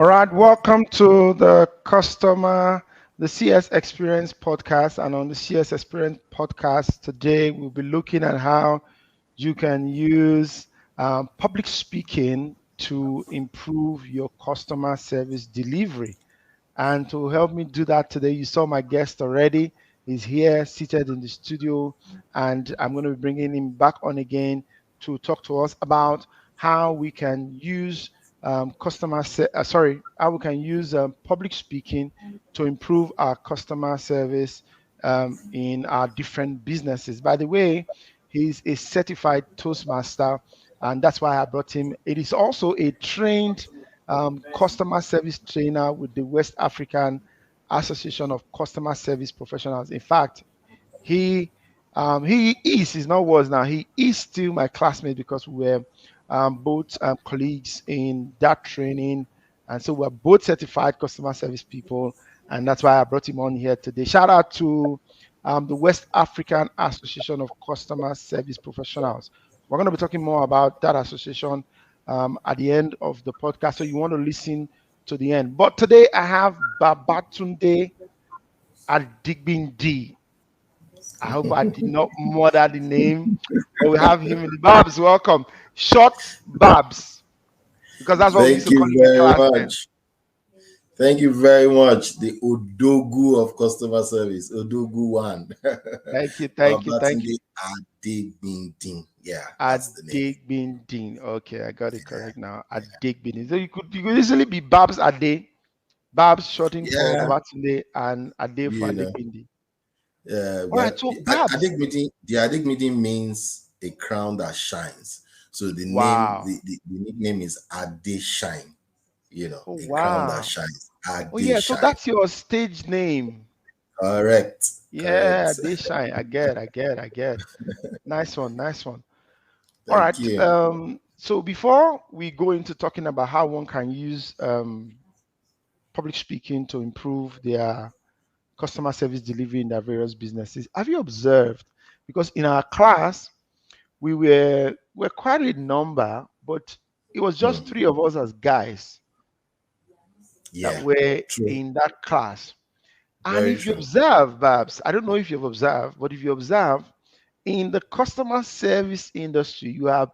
All right, welcome to the CS Experience podcast. And on the CS Experience podcast today, we'll be looking at how you can use public speaking to improve your customer service delivery. And to help me do that today, you saw my guest already. He's here seated in the studio, and I'm going to be bringing him back on again to talk to us about how we can use how we can use public speaking to improve our customer service in our different businesses. By the way, he's a certified Toastmaster, and that's why I brought him. It is also a trained customer service trainer with the West African Association of Customer Service Professionals. In fact, he he's not was now, he is still my classmate because we're both colleagues in that training. And so we're both certified customer service people. And that's why I brought him on here today. Shout out to the West African Association of Customer Service Professionals. We're going to be talking more about that association at the end of the podcast. So you want to listen to the end. But today I have Babatunde Adegbindin. I hope I did not murder the name, but we have him in the Babs. Welcome. Short Babs, because that's what we used Thank to call you him in very class then. much. Thank you very much. The Odogu of customer service, Odogu one. Thank you, thank you, thank you. Babatunde Adegbindin. Yeah, that's the name. Adegbindin. Okay, I got it correct now. Adegbindin. So you could easily be Babs Ade, Babs shorting for Yeah, Babatunde, and Ade for you know. Adegbindin. All right, But so Babs. The Adegbindin means a crown that shines. So the name, Wow. the nickname is Ade Shine. Oh A crown that wow. shines. Oh Ade yeah, so Shine. that's your stage name. Correct. Yeah, Correct. they shine. I get. Nice one, nice one. All Thank right. you. So before we go into talking about how one can use public speaking to improve their customer service delivery in their various businesses, have you observed? Because in our class, we're quite a number, but it was just Hmm. three of us as guys that Yeah. were True. in that class. And Very if you true. observe, Babs, I don't know if you've observed, but if you observe, in the customer service industry, you have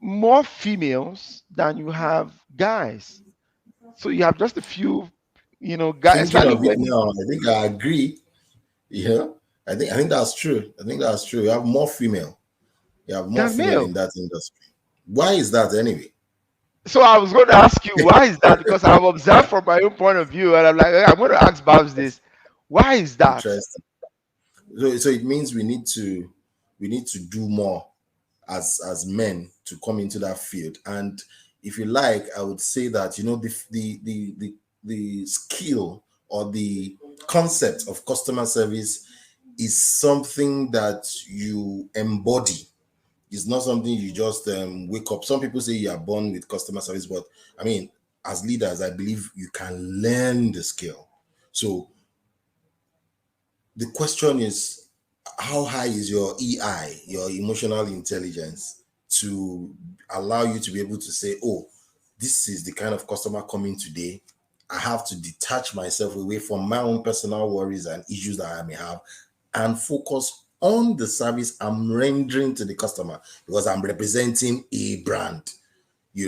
more females than you have guys. So you have just a few, guys, Thinking especially of it when now, I think I agree. You know, I think that's true. I think that's true. You have more female. You have more than female male. in that industry. Why is that anyway? So I was going to ask you, why is that? Because I've observed from my own point of view, and I'm like, I'm going to ask Babs this. Why is that? Interesting. So it means we need to do more as men to come into that field. And if you like, I would say that the skill or the concept of customer service is something that you embody. It's not something you just wake up. Some people say you are born with customer service, but I mean, as leaders, I believe you can learn the skill. So the question is, how high is your EI, your emotional intelligence, to allow you to be able to say, oh, this is the kind of customer coming today. I have to detach myself away from my own personal worries and issues that I may have and focus on the service I'm rendering to the customer because I'm representing a brand.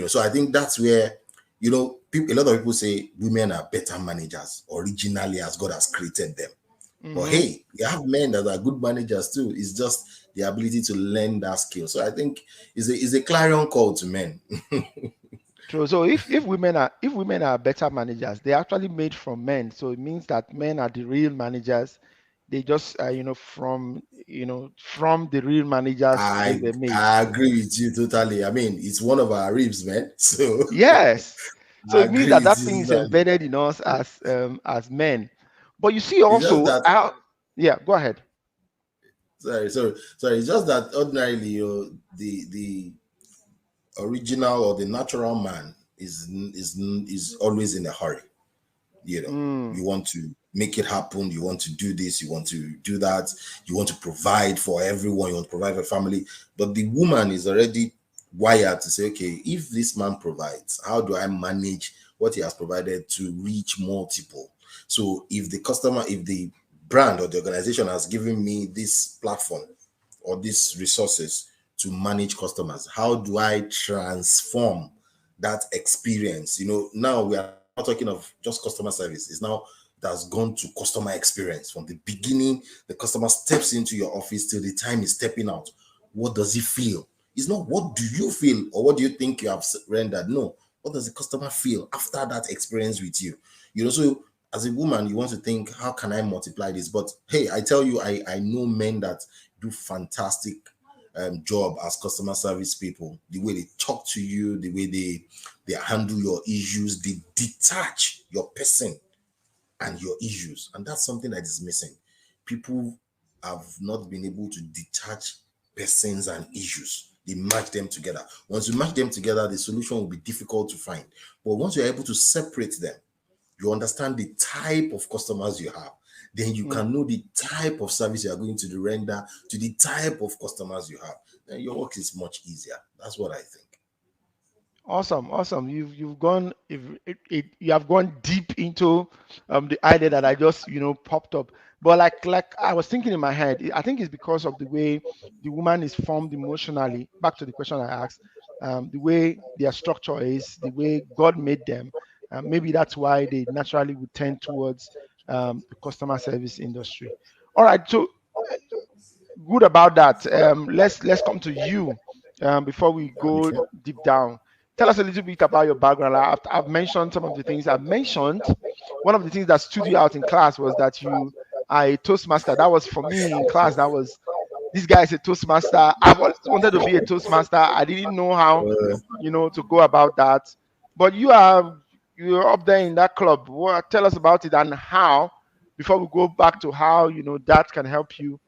So I think that's where, a lot of people say women are better managers originally as God has created them. But Hmm. hey, you have men that are good managers too. It's just the ability to learn that skill. So I think it's a clarion call to men. True. So if women are better managers, they're actually made from men. So it means that men are the real managers. They just from the real managers they I were made. I agree with you totally. I mean, it's one of our ribs, man. So Yes. So I it means agree that with that you thing is totally. embedded in us as men. But you see It's just also that how, yeah, go ahead. sorry. It's just that ordinarily, the original or the natural man is always in a hurry. you know Mm, you want to make it happen, you want to do this, you want to do that, you want to provide for everyone, you want to provide for family. But the woman is already wired to say, okay, if this man provides, how do I manage what he has provided to reach multiple. So if the brand or the organization has given me this platform or these resources to manage customers, how do I transform that experience? Now we are not talking of just customer service. It's now it has gone to customer experience. From the beginning, the customer steps into your office till the time he's stepping out. What does he feel? It's not what do you feel or what do you think you have rendered. No, what does the customer feel after that experience with you? So as a woman, you want to think, how can I multiply this? But hey, I tell you, I know men that do fantastic job as customer service people. The way they talk to you, the way they handle your issues, they detach your person and your issues, and that's something that is missing. People have not been able to detach persons and issues. They match them together. Once you match them together, the solution will be difficult to find. But once you're able to separate them, you understand the type of customers you have, then you Mm. can know the type of service you are going to render to the type of customers you have. Then your work is much easier. That's what I think. Awesome, awesome. You've gone you have gone deep into the idea that I just popped up. But like I was thinking in my head, I think it's because of the way the woman is formed emotionally. Back to the question I asked, the way their structure is, the way God made them. Maybe that's why they naturally would tend towards the customer service industry. All right, so good about that. Let's come to you before we go Okay. deep down. Tell us a little bit about your background. I've mentioned some of the things I've mentioned. One of the things that stood you out in class was that you are a Toastmaster. That was for me in class. That was this guy is a Toastmaster. I've always wanted to be a Toastmaster. I didn't know how, Uh, to go about that. But you're up there in that club. Tell us about it and how. Before we go back to how that can help you,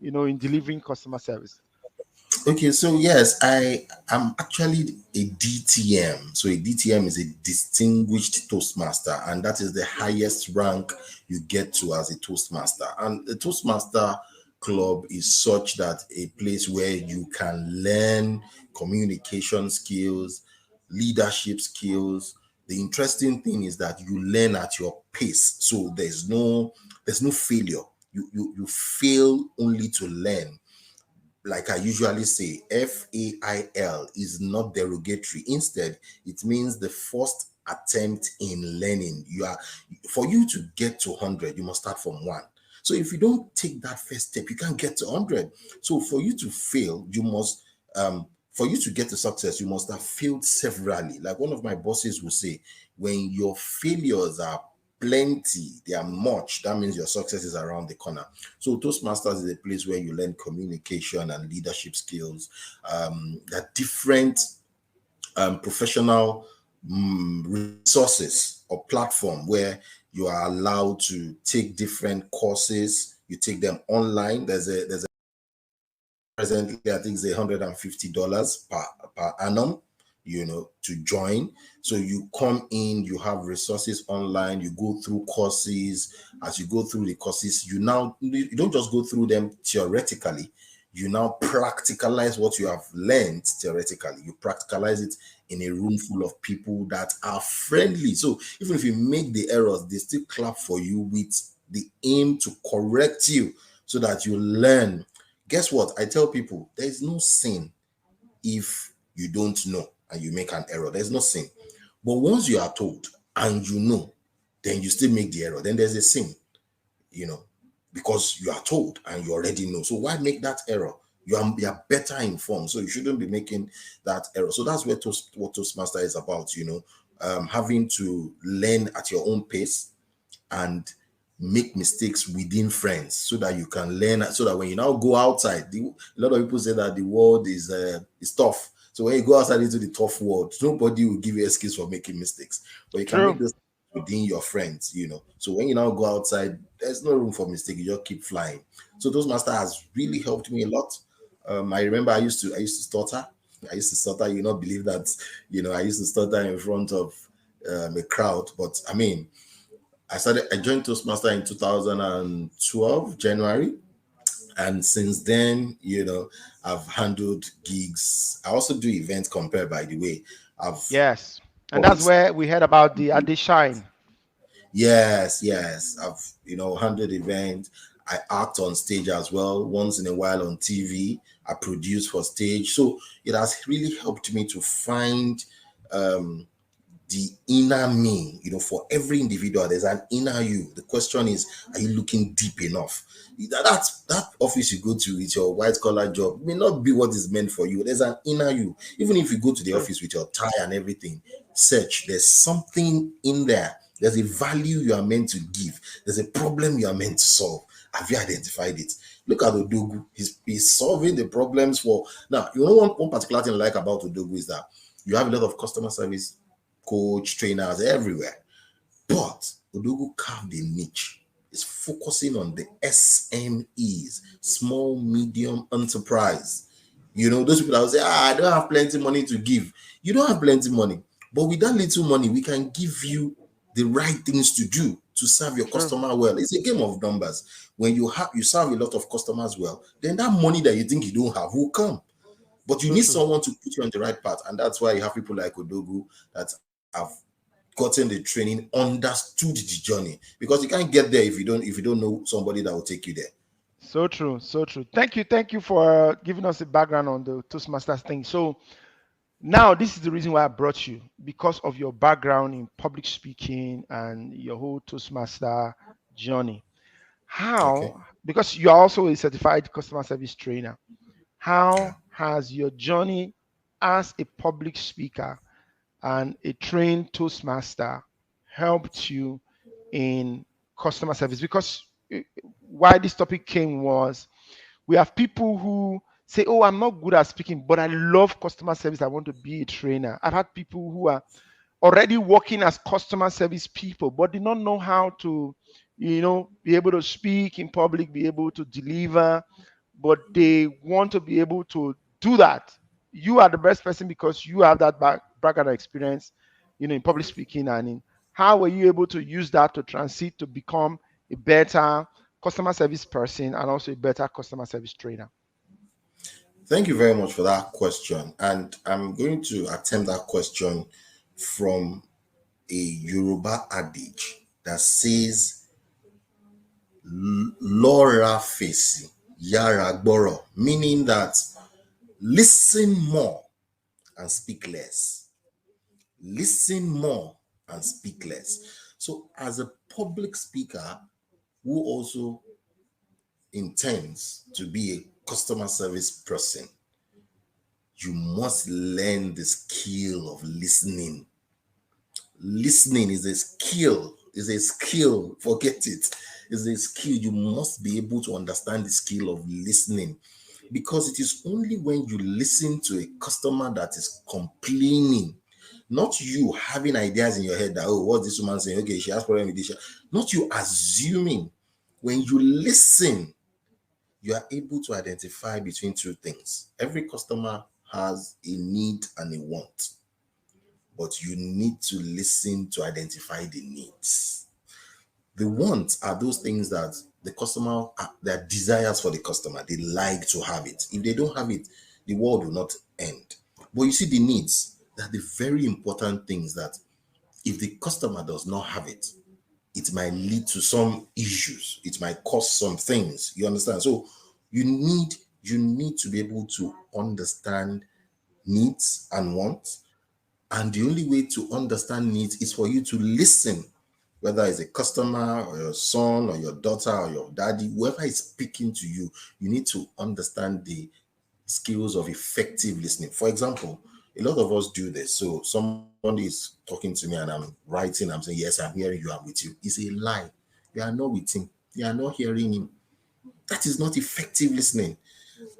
in delivering customer service. Okay, so yes, I am actually a DTM. So a DTM is a distinguished Toastmaster, and that is the highest rank you get to as a Toastmaster. And the Toastmaster club is such that a place where you can learn communication skills, leadership skills. The interesting thing is that you learn at your pace. So there's no failure. You fail only to learn. Like I usually say, FAIL is not derogatory. Instead, it means the first attempt in learning. For you to get to 100, you must start from one. So if you don't take that first step, you can't get to 100. So for you to fail, for you to get to success, you must have failed severally. Like one of my bosses will say, when your failures are plenty, they are much, that means your success is around the corner. So Toastmasters is a place where you learn communication and leadership skills. There are different professional resources or platform where you are allowed to take different courses. You take them online. There's a presently I think it's $150 per annum, to join. So you come in, you have resources online, you go through courses. As you go through the courses, you don't just go through them theoretically, you now practicalize what you have learned theoretically. You practicalize it in a room full of people that are friendly. So even if you make the errors, they still clap for you with the aim to correct you so that you learn. Guess what? I tell people there is no sin if you don't know and you make an error. There's no sin. But once you are told and you know, then you still make the error, then there's a sin, you know, because you are told and you already know. So why make that error? You are better informed, so you shouldn't be making that error. So that's what Toastmaster is about, having to learn at your own pace and make mistakes within friends so that you can learn, so that when you now go outside, a lot of people say that the world is tough. So when you go outside into the tough world, nobody will give you excuse for making mistakes, but you can make True. this within your friends, so when you now go outside, there's no room for mistake. You just keep flying. So those master has really helped me a lot. I remember I used to stutter. You not believe that, I used to stutter in front of a crowd, but I mean, I joined Toastmaster in 2012, January. And since then, I've handled gigs. I also do events compare, by the way. I've Yes. And that's where we heard about the Ade Shine. Yes, yes. I've, handled events. I act on stage as well, once in a while on TV. I produce for stage. So it has really helped me to find um the inner me. For every individual there's an inner you. The question is, are you looking deep enough? That office you go to with your white collar job may not be what is meant for you. There's an inner you. Even if you go to the True. office with your tie and everything, search, there's something in there. There's a value you are meant to give. There's a problem you are meant to solve. Have you identified it? Look at Odogu. He's solving the problems for now. One particular thing I like about Odogu is that you have a lot of customer service coach, trainers everywhere. But Odogu carved a niche. It's focusing on the SMEs, small, medium enterprise. Those people that will say, I don't have plenty money to give. You don't have plenty money. But with that little money, we can give you the right things to do to serve your True. customer well. It's a game of numbers. When you serve a lot of customers well, then that money that you think you don't have will come. But you True. need True. someone to put you on the right path. And that's why you have people like Odogu that have gotten the training, understood the journey. Because you can't get there if you don't know somebody that will take you there. So true. So true. Thank you for giving us a background on the Toastmasters thing. So now this is the reason why I brought you, because of your background in public speaking and your whole Toastmaster journey. Okay. How, because you are also a certified customer service trainer, Yeah. how has your journey as a public speaker and a trained Toastmaster helped you in customer service? Because why this topic came was, we have people who say, oh, I'm not good at speaking, but I love customer service. I want to be a trainer. I've had people who are already working as customer service people, but did not know how to, be able to speak in public, be able to deliver, but they want to be able to do that. You are the best person because you have that background experience, in public speaking, and in how were you able to use that to transit to become a better customer service person and also a better customer service trainer? Thank you very much for that question. And I'm going to attempt that question from a Yoruba adage that says, Lora fesi, yara gboro, meaning that listen more and speak less. Listen more and speak less. So, as a public speaker who also intends to be a customer service person, you must learn the skill of listening. Listening is a skill, forget it. It's a skill. You must be able to understand the skill of listening, because it is only when you listen to a customer that is complaining, not you having ideas in your head that, oh, what's this woman saying? Okay, she has problem with this. Not you assuming. When you listen, you are able to identify between two things. Every customer has a need and a want, but you need to listen to identify the needs. The wants are those things that the customer, their desires for the customer, they like to have it. If they don't have it, the world will not end. But you see, the needs, they're the very important things that if the customer does not have it, it might lead to some issues. It might cause some things. You understand? So you need you need to be able to understand needs and wants. And the only way to understand needs is for you to listen, whether it's a customer or your son or your daughter or your daddy, whoever is speaking to you, you need to understand the skills of effective listening. For example, a lot of us do this. So somebody is talking to me and I'm writing, I'm saying, yes, I'm hearing you, I'm with you. It's a lie. You are not with him. You are not hearing him. That is not effective listening.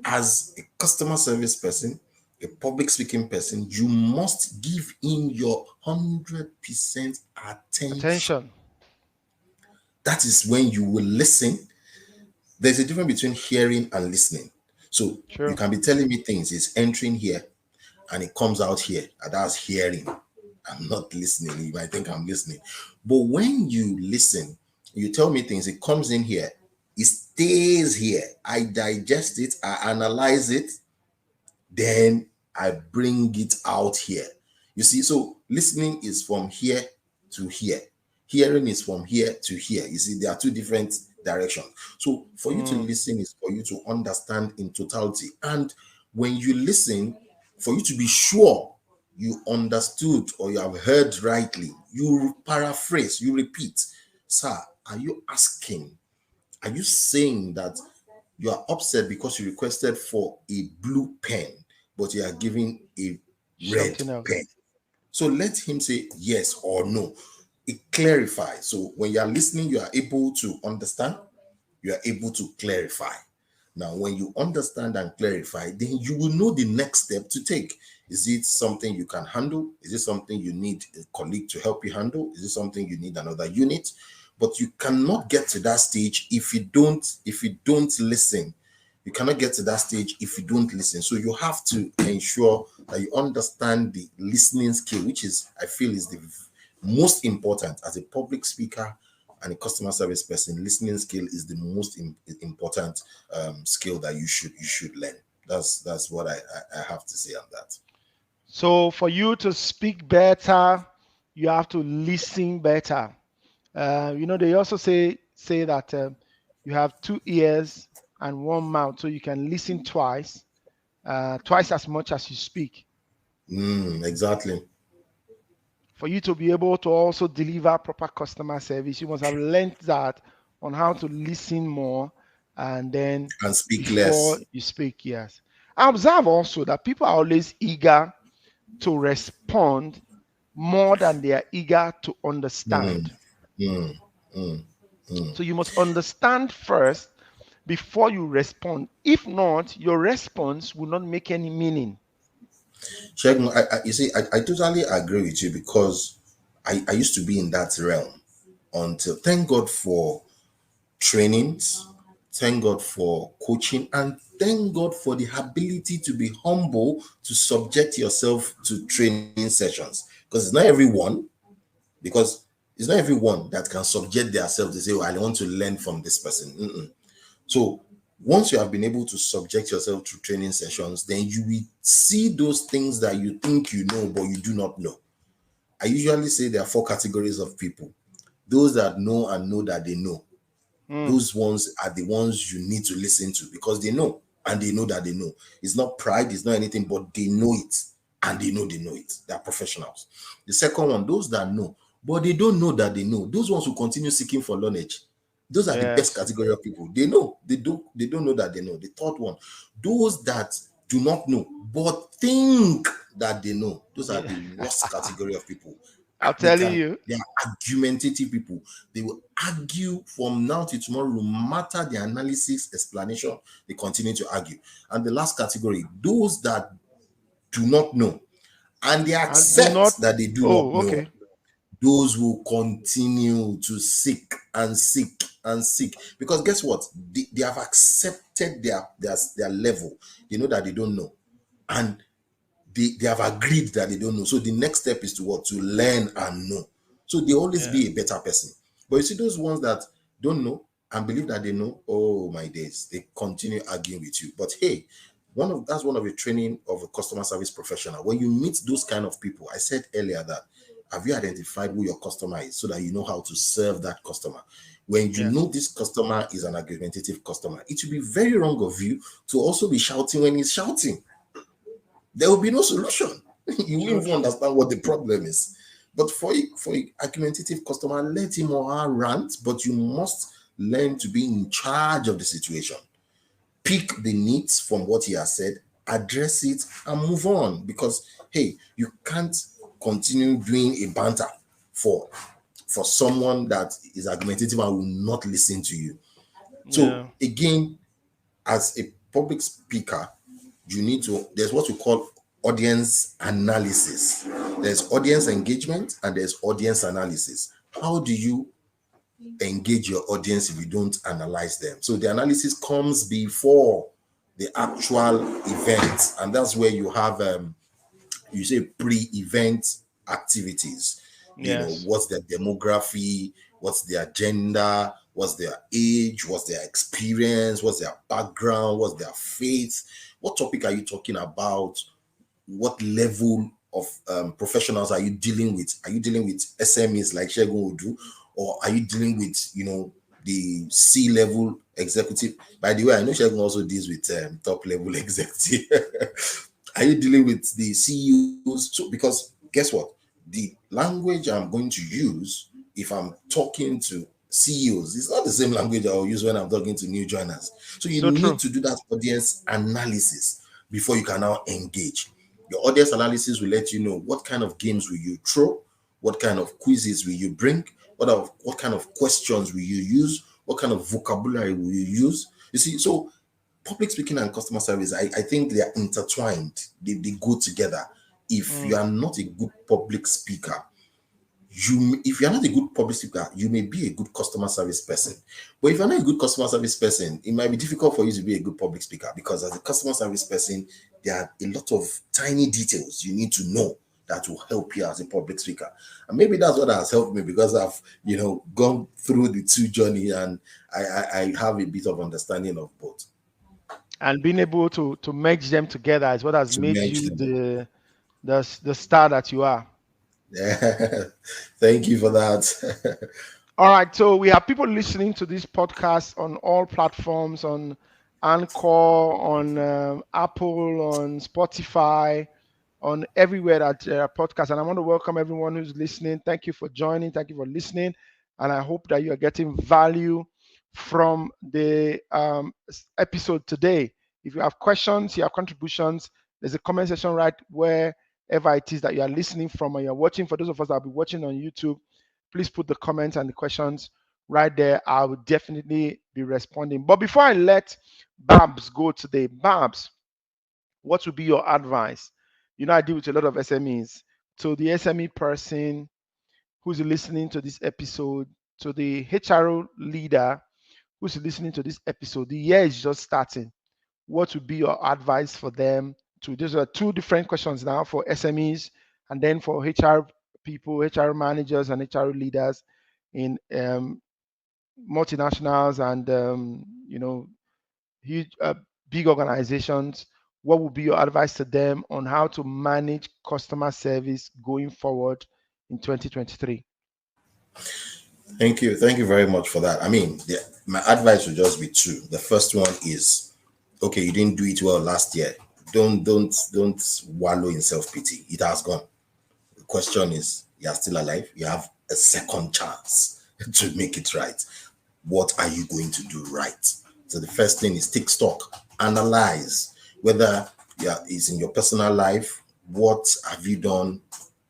As a customer service person, a public speaking person, you must give in your 100% attention. Attention. That is when you will listen. There's a difference between hearing and listening. So you True. can be telling me things, it's entering here and it comes out here, and that's hearing. I'm not listening. You might think I'm listening. But when you listen, you tell me things, it comes in here, it stays here. I digest it, I analyze it, then I bring it out here. You see, so listening is from here to here. Hearing is from here to here. You see, there are two different directions. So for you to Mm. listen is for you to understand in totality. And when you listen, for you to be sure you understood or you have heard rightly, you paraphrase, you repeat. Sir, are you asking? Are you saying that you are upset because you requested for a blue pen, but you are giving a red Something else. pen? So let him say yes or no. It clarifies. So when you are listening, you are able to understand, you are able to clarify. Now, when you understand and clarify, then you will know the next step to take. Is it something you can handle? Is it something you need a colleague to help you handle? Is it something you need another unit? But you cannot get to that stage if you don't listen. You cannot get to that stage if you don't listen. So you have to ensure that you understand the listening skill, which is, I feel, is the most important as a public speaker and a customer service person. Listening skill is the most important skill that you should learn. That's what I have to say on that. So for you to speak better, you have to listen better. They also say that you have two ears and one mouth, so you can listen twice as much as you speak. Exactly. For you to be able to also deliver proper customer service, you must have learned that on how to listen more and then And speak before less. you speak. Yes. I observe also that people are always eager to respond more than they are eager to Mm, understand. mm, mm, mm. So you must understand first before you respond. If not, your response will not make any meaning. Shegun, you see, I totally agree with you because I used to be in that realm until, thank God for trainings, thank God for coaching, and thank God for the ability to be humble to subject yourself to training sessions. Because it's not everyone that can subject themselves to say, "Oh, I want to learn from this person." So once you have been able to subject yourself to training sessions, then you will see those things that you think you know, but you do not know. I usually say there are four categories of people: those that know and know that they know. Mm, Those ones are the ones you need to listen to because they know and they know that they know. It's not pride, it's not anything, but they know it and they know it. They are professionals. The second one, those that know, but they don't know that they know. Those ones who continue seeking for knowledge. Those are the best yes. category of people. They know, they don't know that they know. The third one, those that do not know, but think that they know. Those are Yeah. the worst category of people. I'm They telling can you. they are argumentative people. They will argue from now to tomorrow, no matter the analysis, explanation, they continue to argue. And the last category, those that do not know and they And do not. accept that they do not Oh, know, okay. those who continue to seek and seek and seek. Because guess what? They have accepted their level. They know that they don't know. And they have agreed that they don't know. So the next step is to what? To learn and know. So they always Yeah. be a better person. But you see those ones that don't know and believe that they know, oh my days, they continue arguing with you. But hey, one of the training of a customer service professional. When you meet those kind of people, I said earlier that have you identified who your customer is so that you know how to serve that customer? When you know Yes. this customer is an argumentative customer, it will be very wrong of you to also be shouting when he's shouting. There will be no solution. You won't So even true. understand what the problem is. But for a argumentative customer, let him or her rant, but you must learn to be in charge of the situation. Pick the needs from what he has said, address it, and move on. Because hey, you can't continue doing a banter for for someone that is argumentative and will not listen to you. So Yeah. again, as a public speaker, there's what we call audience analysis. There's audience engagement and there's audience analysis. How do you engage your audience if you don't analyze them? So the analysis comes before the actual event, and that's where you have you say pre-event activities. Yes. What's their demography, what's their gender, what's their age, what's their experience, what's their background, what's their faith, what topic are you talking about, what level of professionals are you dealing with? Are you dealing with SMEs like Shegun would do, or are you dealing with, the C-level executive? By the way, I know Shegun also deals with top level executive. Are you dealing with the CEOs? So, because guess what? The language I'm going to use if I'm talking to CEOs is not the same language I'll use when I'm talking to new joiners. So you So need true. to do that audience analysis before you can now engage. Your audience analysis will let you know what kind of games will you throw, what kind of quizzes will you bring, what kind of questions will you use, what kind of vocabulary will you use. You see, so public speaking and customer service, I think they are intertwined. They go together. If you Mm. are not a good public speaker, if you're not a good public speaker, you may be a good customer service person. But if you're not a good customer service person, it might be difficult for you to be a good public speaker, because as a customer service person, there are a lot of tiny details you need to know that will help you as a public speaker. And maybe that's what has helped me, because I've gone through the two journey, and I have a bit of understanding of both And being able to merge them together is what has to made merge you them. the star that you are. Yeah. Thank you for that. All right, so we have people listening to this podcast on all platforms, on Anchor, on Apple, on Spotify, on everywhere that there are podcasts. And I want to welcome everyone who's listening. Thank you for joining. Thank you for listening. And I hope that you are getting value from the episode today. If you have questions, you have contributions, there's a comment section right wherever it is that you are listening from or you're watching. For those of us that will be watching on YouTube, please put the comments and the questions right there. I will definitely be responding. But before I let Babs go today, Babs, what would be your advice? I deal with a lot of SMEs. So the SME person who's listening to this episode, to the HRO leader who's listening to this episode, the year is just starting. What would be your advice for them? These are two different questions now for SMEs and then for HR people, HR managers, and HR leaders in multinationals and huge, big organizations. What would be your advice to them on how to manage customer service going forward in 2023? Thank you very much for that. I mean, my advice would just be two. The first one is, okay, you didn't do it well last year. Don't wallow in self-pity. It has gone. The question is, you are still alive. You have a second chance to make it right. What are you going to do right? So the first thing is take stock, analyze whether it's in your personal life. What have you done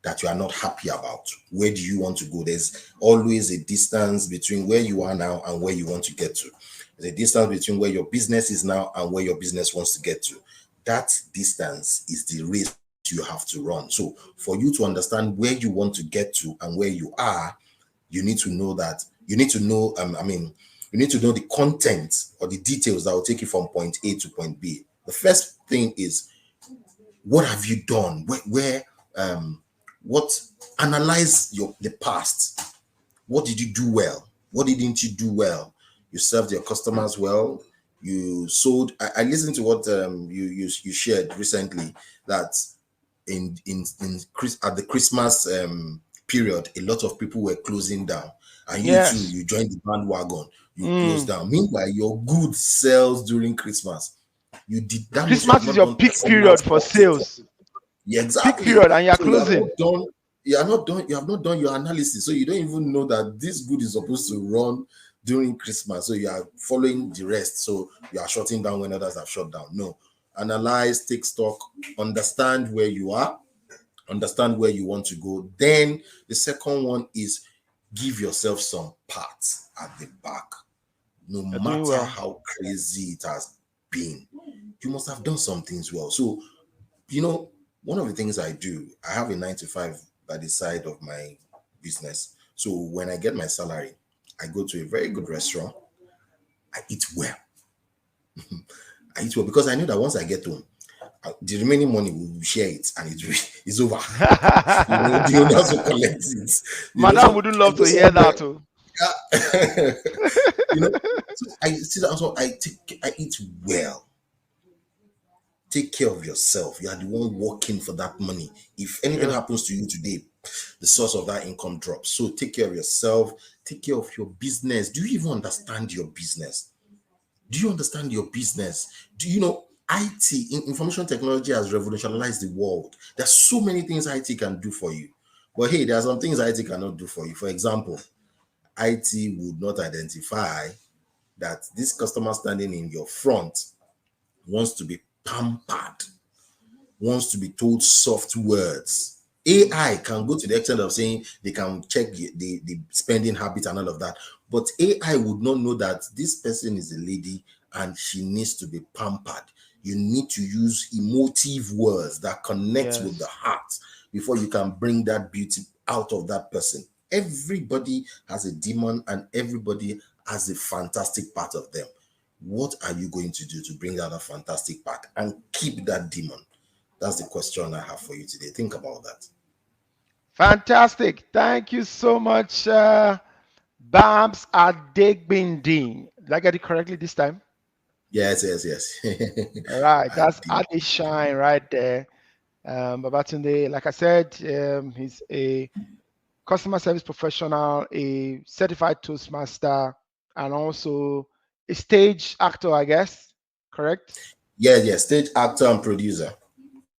that you are not happy about? Where do you want to go? There's always a distance between where you are now and where you want to get to. There's a distance between where your business is now and where your business wants to get to. That distance is the race you have to run. So for you to understand where you want to get to and where you are, you need to know that you need to know you need to know the content or the details that will take you from point A to point B. The first thing is, what have you done? What analyze the past. What did you do well? What didn't you do well? You served your customers well. You sold. I listened to what you shared recently, that at the Christmas period, a lot of people were closing down, and you too, Yes. you joined the bandwagon. You closed Mm. down. Meanwhile, your goods sells during Christmas. You did that means you have Christmas is not your done peak personal period for stock taking. sales. Yeah, Peak exactly. period, and you're So you have closing. not done. You are not done. You have not done your analysis, so you don't even know that this good is supposed to run during Christmas. So you are following the rest. So you are shutting down when others have shut down. No, analyze, take stock, understand where you are, understand where you want to go. Then the second one is give yourself some parts at the back. No You're doing matter well. how crazy it has been, you must have done some things well. So, one of the things I do, I have a 9 to 5 by the side of my business. So when I get my salary, I go to a very good restaurant. I eat well. I eat well because I know that once I get home, the remaining money we'll share it, and it's over. The owners will collect it. Madam So wouldn't I love go to hear somewhere. that too. Yeah. you know, so I sit down. So I eat well. Take care of yourself. You are the one working for that money. If anything Yeah. happens to you today, the source of that income drops. So take care of yourself. Take care of your business. Do you even understand your business? Do you understand your business? Do you know IT, information technology, has revolutionized the world? There's so many things IT can do for you. But hey, there are some things IT cannot do for you. For example, IT would not identify that this customer standing in your front wants to be pampered, wants to be told soft words. AI can go to the extent of saying they can check the spending habit and all of that. But AI would not know that this person is a lady and she needs to be pampered. You need to use emotive words that connect with the Yes. heart before you can bring that beauty out of that person. Everybody has a demon and everybody has a fantastic part of them. What are you going to do to bring out a fantastic part and keep that demon? That's the question I have for you today. Think about that. Fantastic. Thank you so much, Babs Adegbindin. Did I get it correctly this time? Yes, yes, yes. All right. I That's did. Ade Shine right there. Babatunde, like I said, he's a customer service professional, a certified Toastmaster, and also a stage actor, I guess. Correct? Yes, yes. Stage actor and producer.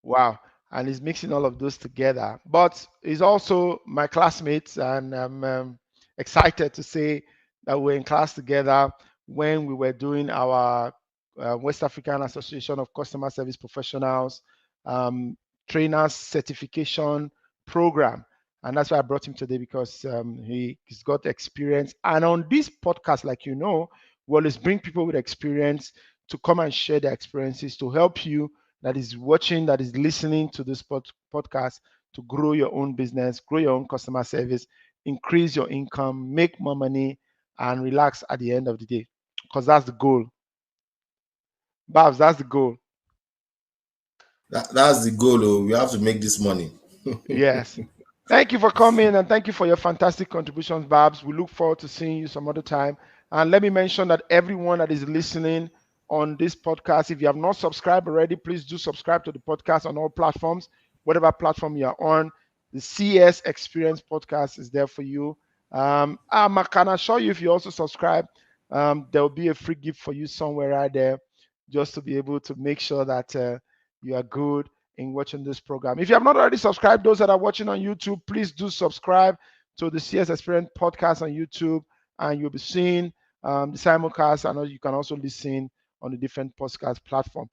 Wow. And he's mixing all of those together. But he's also my classmate, and I'm excited to say that we're in class together when we were doing our West African Association of Customer Service Professionals um, trainers certification program. And that's why I brought him today because he's got experience. And on this podcast, like we always bring people with experience to come and share their experiences to help you that is watching, that is listening to this podcast to grow your own business, grow your own customer service, increase your income, make more money, and relax at the end of the day. Because that's the goal. Babs, that's the goal. That's the goal. Oh. We have to make this money. Yes. Thank you for coming and thank you for your fantastic contributions, Babs. We look forward to seeing you some other time. And let me mention that everyone that is listening on this podcast, if you have not subscribed already, please do subscribe to the podcast on all platforms, whatever platform you are on. The CS Experience podcast is there for you. I can assure you, if you also subscribe, there will be a free gift for you somewhere right there, just to be able to make sure that you are good in watching this program. If you have not already subscribed, those that are watching on YouTube, please do subscribe to the CS Experience podcast on YouTube, and you'll be seeing the simulcast, and you can also listen on the different podcast platform.